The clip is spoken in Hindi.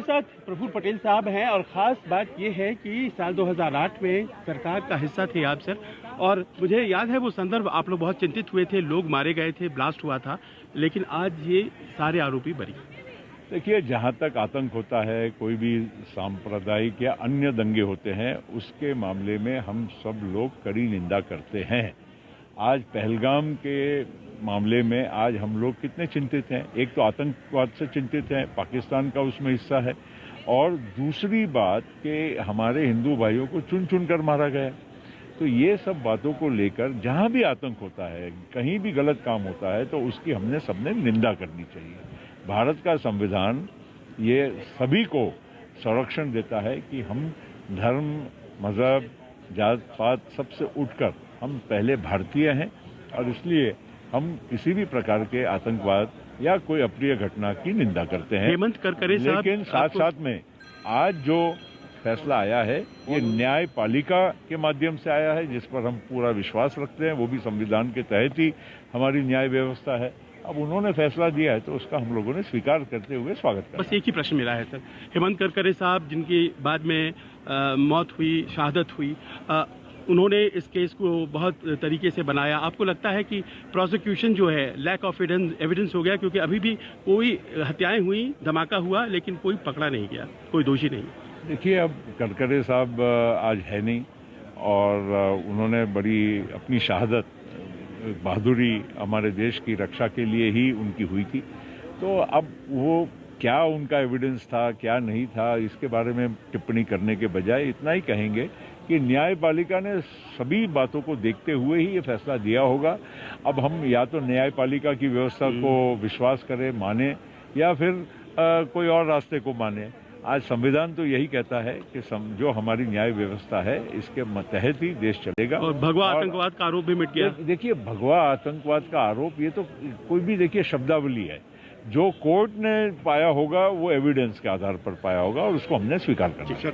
साथ प्रफुल्ल पटेल साहब हैं और ख़ास बात ये है कि साल 2008 में सरकार का हिस्सा थे आप सर, और मुझे याद है वो संदर्भ, आप लोग बहुत चिंतित हुए थे, लोग मारे गए थे, ब्लास्ट हुआ था, लेकिन आज ये सारे आरोपी बरी। देखिए, जहाँ तक आतंक होता है, कोई भी सांप्रदायिक या अन्य दंगे होते हैं, उसके मामले में हम सब लोग कड़ी निंदा करते हैं। आज पहलगाम के मामले में आज हम लोग कितने चिंतित हैं। एक तो आतंकवाद से चिंतित हैं, पाकिस्तान का उसमें हिस्सा है, और दूसरी बात कि हमारे हिंदू भाइयों को चुन चुन कर मारा गया। तो ये सब बातों को लेकर जहां भी आतंक होता है, कहीं भी गलत काम होता है, तो उसकी हमने सबने निंदा करनी चाहिए। भारत का संविधान ये सभी को संरक्षण देता है कि हम धर्म, मजहब, जात पात सबसे उठकर हम पहले भारतीय हैं, और इसलिए हम किसी भी प्रकार के आतंकवाद या कोई अप्रिय घटना की निंदा करते हैं। हेमंत करकरे साहब, लेकिन साथ साथ में आज जो फैसला आया है, ये न्यायपालिका के माध्यम से आया है, जिस पर हम पूरा विश्वास रखते हैं। वो भी संविधान के तहत ही हमारी न्याय व्यवस्था है। अब उन्होंने फैसला दिया है तो उसका हम लोगों ने स्वीकार करते हुए स्वागत किया। बस एक ही प्रश्न मिला है सर, हेमंत करकरे साहब जिनकी बाद में मौत हुई, शहादत हुई, उन्होंने इस केस को बहुत तरीके से बनाया। आपको लगता है कि प्रोसिक्यूशन जो है लैक ऑफ एविडेंस हो गया, क्योंकि अभी भी कोई हत्याएं हुई, धमाका हुआ, लेकिन कोई पकड़ा नहीं गया, कोई दोषी नहीं? देखिए, अब करकरे साहब आज है नहीं, और उन्होंने बड़ी अपनी शहादत, बहादुरी हमारे देश की रक्षा के लिए ही उनकी हुई थी। तो अब वो क्या उनका एविडेंस था, क्या नहीं था, इसके बारे में टिप्पणी करने के बजाय इतना ही कहेंगे कि न्यायपालिका ने सभी बातों को देखते हुए ही ये फैसला दिया होगा। अब हम या तो न्यायपालिका की व्यवस्था को विश्वास करें, माने, या फिर कोई और रास्ते को माने। आज संविधान तो यही कहता है कि जो हमारी न्याय व्यवस्था है, इसके तहत ही देश चलेगा। और भगवा आतंकवाद का आरोप भी मिट गया। देखिए, भगवा आतंकवाद का आरोप, ये तो कोई भी देखिए शब्दावली है। जो कोर्ट ने पाया होगा वो एविडेंस के आधार पर पाया होगा, और उसको हमने स्वीकार करना है।